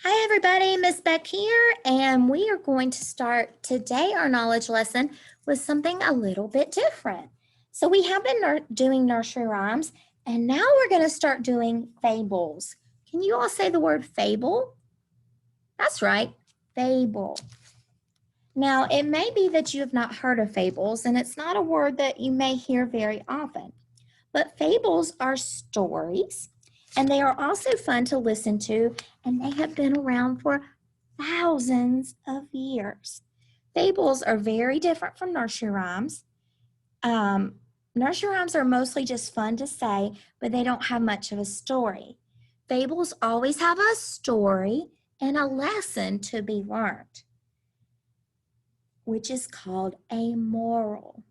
Hi everybody, Miss Beck here, and we are going to start today our knowledge lesson with something a little bit different. So we have been doing nursery rhymes, and now we're going to start doing fables. Can you all say the word fable? That's right, fable. Now, it may be that you have not heard of fables, and it's not a word that you may hear very often, but fables are stories, and they are also fun to listen to, and they have been around for thousands of years. Fables are very different from nursery rhymes. Nursery rhymes are mostly just fun to say, but they don't have much of a story. Fables always have a story and a lesson to be learned, which is called a moral.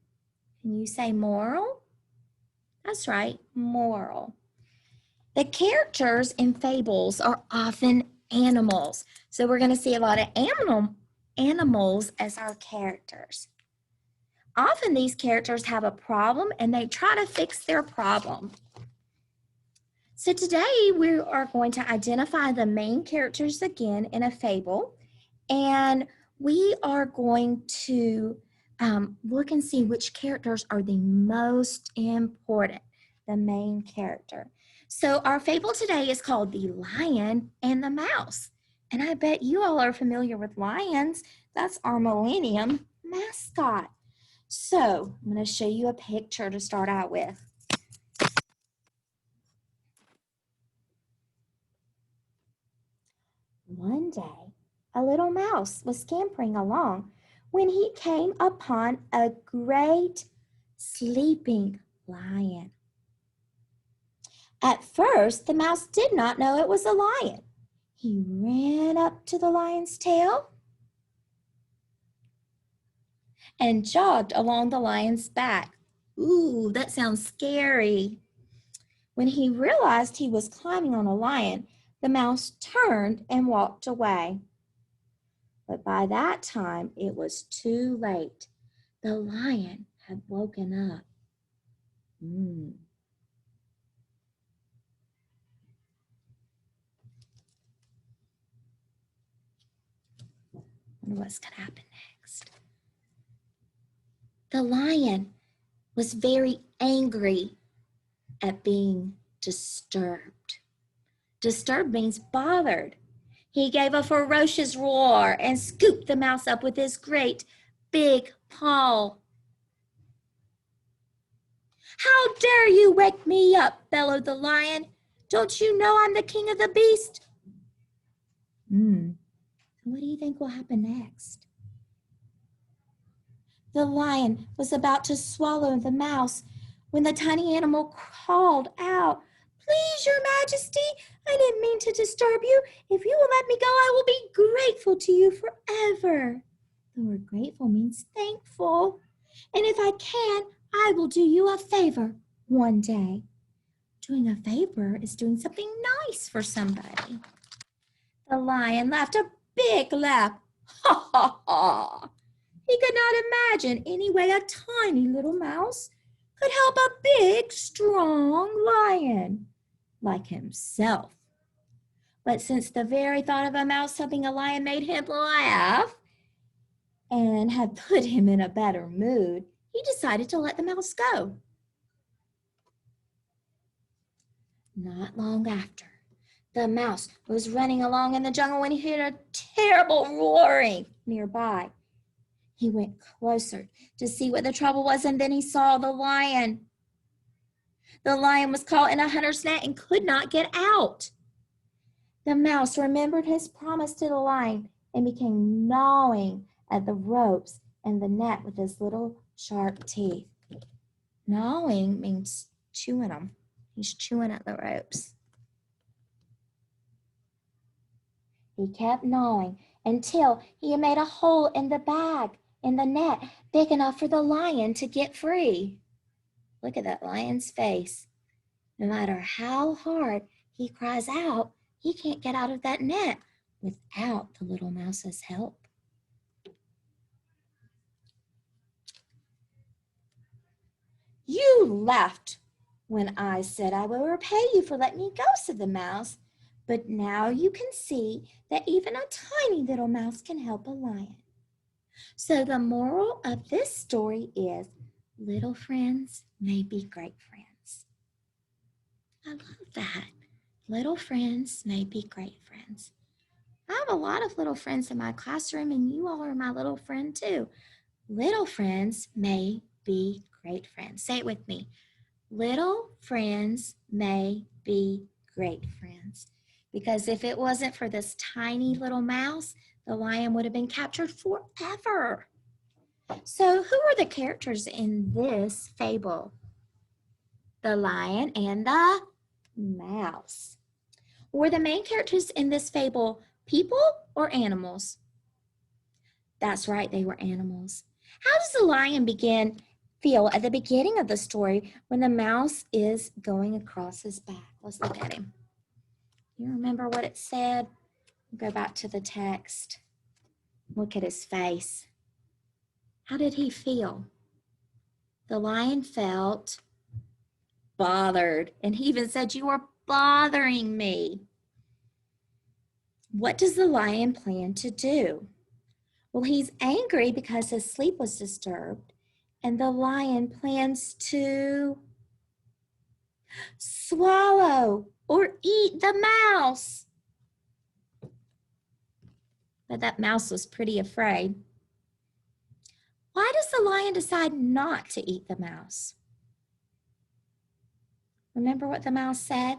Can you say moral? That's right, moral. The characters in fables are often animals. So we're going to see a lot of animals as our characters. Often these characters have a problem and they try to fix their problem. So today we are going to identify the main characters again in a fable, and we are going to look and see which characters are the most important, the main character. So our fable today is called The Lion and the Mouse. And I bet you all are familiar with lions. That's our millennium mascot. So I'm going to show you a picture to start out with. One day, a little mouse was scampering along when he came upon a great sleeping lion. At first, the mouse did not know it was a lion. He ran up to the lion's tail and jogged along the lion's back. Ooh, that sounds scary. When he realized he was climbing on a lion, the mouse turned and walked away. But by that time, it was too late. The lion had woken up. Wonder what's going to happen next. The lion was very angry at being disturbed. Disturbed means bothered. He gave a ferocious roar and scooped the mouse up with his great big paw. How dare you wake me up, bellowed the lion. Don't you know I'm the king of the beast? What do you think will happen next? The lion was about to swallow the mouse when the tiny animal called out, "Please, your majesty, I didn't mean to disturb you. If you will let me go, I will be grateful to you forever." The word grateful means thankful. And if I can, I will do you a favor one day. Doing a favor is doing something nice for somebody. The lion laughed a big laugh. Ha ha ha! He could not imagine any way a tiny little mouse could help a big, strong lion like himself. But since the very thought of a mouse helping a lion made him laugh and had put him in a better mood, he decided to let the mouse go. Not long after, the mouse was running along in the jungle when he heard a terrible roaring nearby. He went closer to see what the trouble was, and then he saw the lion. The lion was caught in a hunter's net and could not get out. The mouse remembered his promise to the lion and began gnawing at the ropes and the net with his little sharp teeth. Gnawing means chewing them. He's chewing at the ropes. He kept gnawing until he had made a hole in the bag, in the net, big enough for the lion to get free. Look at that lion's face. No matter how hard he cries out, he can't get out of that net without the little mouse's help. "You laughed when I said I will repay you for letting me go," said the mouse. But now you can see that even a tiny little mouse can help a lion. So the moral of this story is little friends may be great friends. I love that. Little friends may be great friends. I have a lot of little friends in my classroom, and you all are my little friend too. Little friends may be great friends. Say it with me. Little friends may be great friends. Because if it wasn't for this tiny little mouse, the lion would have been captured forever. So who are the characters in this fable? The lion and the mouse. Were the main characters in this fable people or animals? That's right, they were animals. How does the lion feel at the beginning of the story when the mouse is going across his back? Let's look at him. You remember what it said? Go back to the text. Look at his face. How did he feel? The lion felt bothered, and he even said, "You are bothering me." What does the lion plan to do? Well, he's angry because his sleep was disturbed, and the lion plans to swallow or eat the mouse. But that mouse was pretty afraid. Why does the lion decide not to eat the mouse? Remember what the mouse said?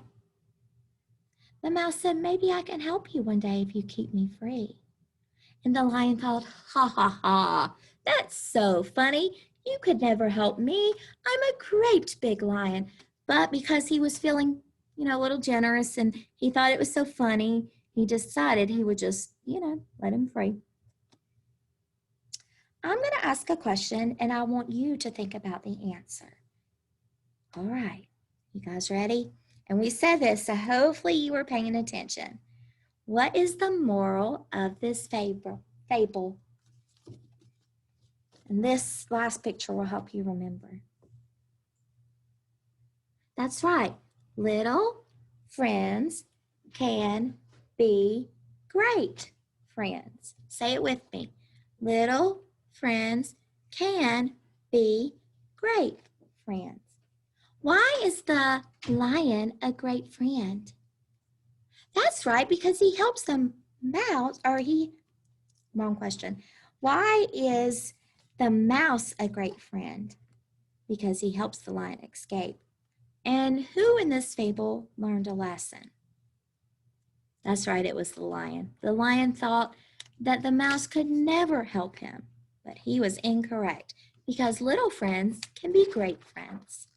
The mouse said, "Maybe I can help you one day if you keep me free." And the lion thought, "Ha ha ha, that's so funny. You could never help me. I'm a great big lion." But because he was feeling, a little generous and he thought it was so funny, he decided he would just, let him free. I'm going to ask a question and I want you to think about the answer. All right, you guys ready? And we said this, so hopefully you were paying attention. What is the moral of this fable? And this last picture will help you remember. That's right. Little friends can be great friends. Say it with me. Little friends can be great friends. Why is the lion a great friend? That's right, because he helps the mouse, wrong question. Why is the mouse a great friend? Because he helps the lion escape. And who in this fable learned a lesson? That's right, it was the lion. The lion thought that the mouse could never help him, but he was incorrect because little friends can be great friends.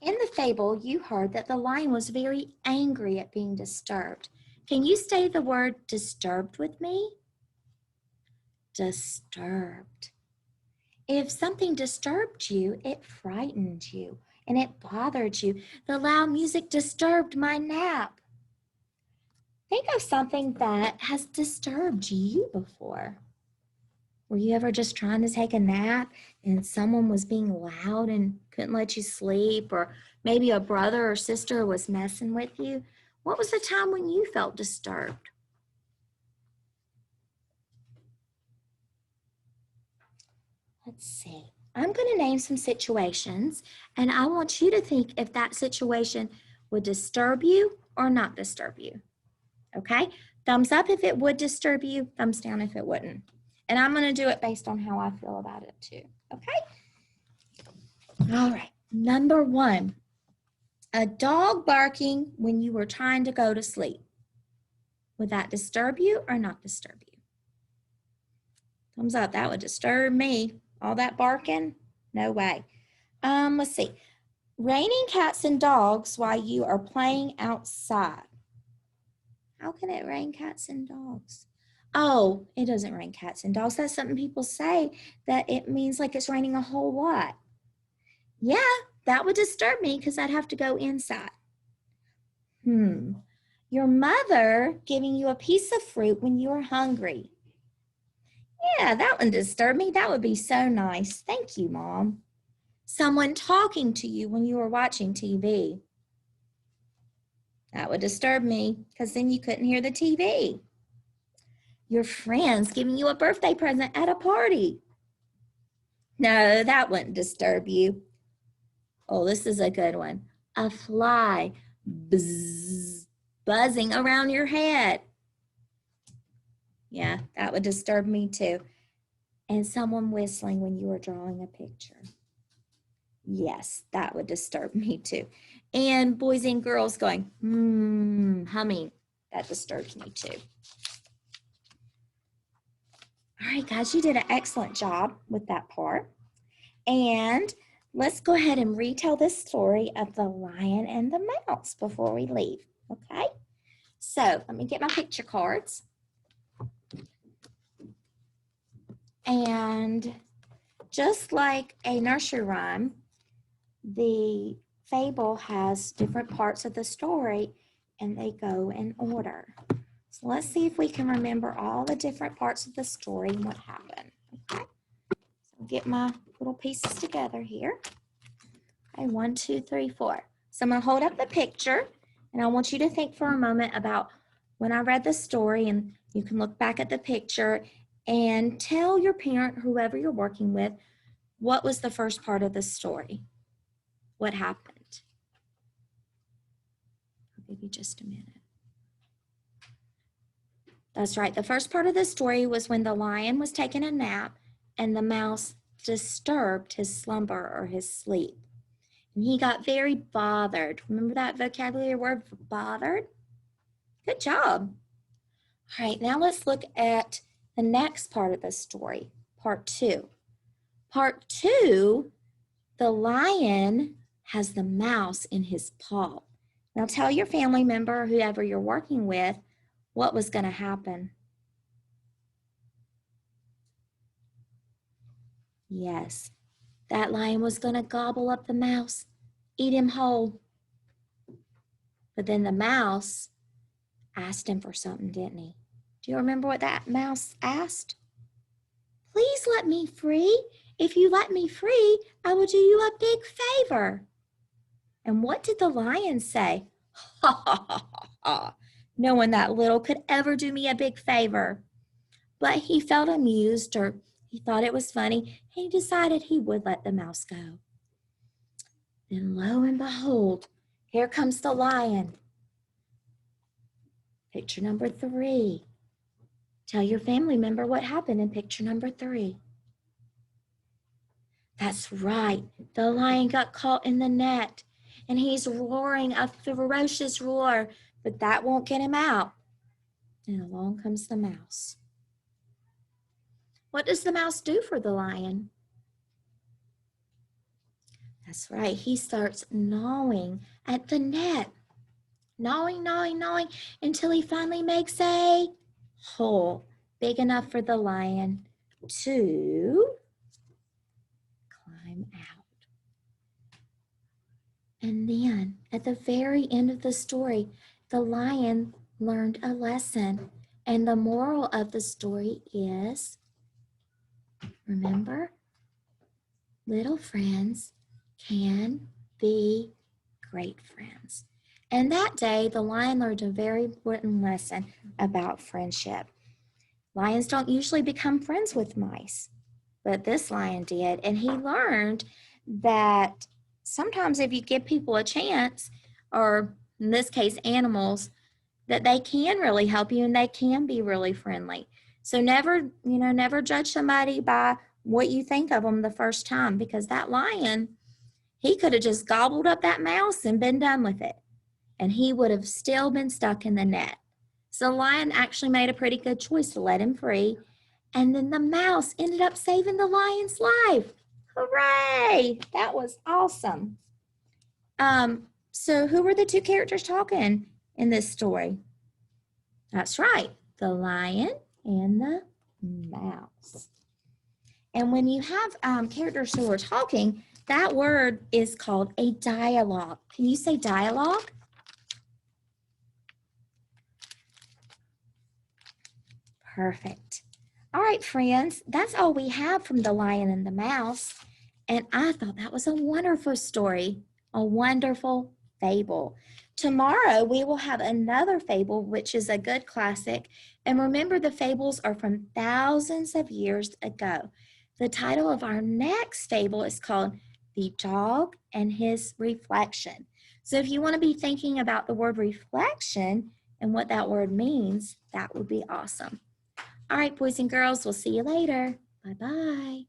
In the fable, you heard that the lion was very angry at being disturbed. Can you say the word disturbed with me? Disturbed. If something disturbed you, it frightened you and it bothered you. The loud music disturbed my nap. Think of something that has disturbed you before. Were you ever just trying to take a nap and someone was being loud and couldn't let you sleep, or maybe a brother or sister was messing with you? What was the time when you felt disturbed? Let's see. I'm going to name some situations, and I want you to think if that situation would disturb you or not disturb you. Okay? Thumbs up if it would disturb you, thumbs down if it wouldn't. And I'm going to do it based on how I feel about it too. Okay? All right. Number 1, a dog barking when you were trying to go to sleep. Would that disturb you or not disturb you? Thumbs up. That would disturb me. All that barking? No way. Let's see. Raining cats and dogs while you are playing outside. How can it rain cats and dogs? Oh, it doesn't rain cats and dogs. That's something people say, that it means like it's raining a whole lot. Yeah, that would disturb me because I'd have to go inside. Your mother giving you a piece of fruit when you were hungry. Yeah, that one disturbed me. That would be so nice. Thank you, Mom. Someone talking to you when you were watching TV. That would disturb me because then you couldn't hear the TV. Your friends giving you a birthday present at a party. No, that wouldn't disturb you. Oh, this is a good one. A fly buzz, buzzing around your head. Yeah, that would disturb me too. And someone whistling when you were drawing a picture. Yes, that would disturb me too. And boys and girls going, humming. That disturbs me too. All right, guys, you did an excellent job with that part. And let's go ahead and retell this story of the lion and the mouse before we leave, okay? So let me get my picture cards. And just like a nursery rhyme, the fable has different parts of the story and they go in order. So let's see if we can remember all the different parts of the story and what happened. Okay, so get my little pieces together here. Okay, 1, 2, 3, 4. So I'm going to hold up the picture and I want you to think for a moment about when I read the story, and you can look back at the picture and tell your parent, whoever you're working with, what was the first part of the story? What happened? I'll give you just a minute. That's right. The first part of the story was when the lion was taking a nap and the mouse disturbed his slumber or his sleep. And he got very bothered. Remember that vocabulary word, bothered? Good job. All right, now let's look at the next part of the story, part 2. Part 2, the lion has the mouse in his paw. Now tell your family member, whoever you're working with, what was going to happen. Yes, that lion was going to gobble up the mouse, eat him whole. But then the mouse asked him for something, didn't he? Do you remember what that mouse asked? Please let me free. If you let me free, I will do you a big favor. And what did the lion say? Ha ha ha ha ha. No one that little could ever do me a big favor. But he felt amused, or he thought it was funny, and he decided he would let the mouse go. Then lo and behold, here comes the lion. Picture number 3. Tell your family member what happened in picture number 3. That's right, the lion got caught in the net, and he's roaring a ferocious roar, but that won't get him out. And along comes the mouse. What does the mouse do for the lion? That's right, he starts gnawing at the net. Gnawing, gnawing, gnawing, until he finally makes a hole big enough for the lion to climb out. And then at the very end of the story, the lion learned a lesson. And the moral of the story is, remember, little friends can be great friends. And that day, the lion learned a very important lesson about friendship. Lions don't usually become friends with mice, but this lion did. And he learned that sometimes if you give people a chance, or in this case, animals, that they can really help you and they can be really friendly. So never judge somebody by what you think of them the first time, because that lion, he could have just gobbled up that mouse and been done with it, and he would have still been stuck in the net. So the lion actually made a pretty good choice to let him free, and then the mouse ended up saving the lion's life. Hooray! That was awesome. So who were the 2 characters talking in this story? That's right, the lion and the mouse. And when you have characters who are talking, that word is called a dialogue. Can you say dialogue? Perfect. All right, friends, that's all we have from the lion and the mouse. And I thought that was a wonderful story, a wonderful fable. Tomorrow, we will have another fable, which is a good classic. And remember, the fables are from thousands of years ago. The title of our next fable is called The Dog and His Reflection. So if you want to be thinking about the word reflection and what that word means, that would be awesome. All right, boys and girls, we'll see you later. Bye-bye.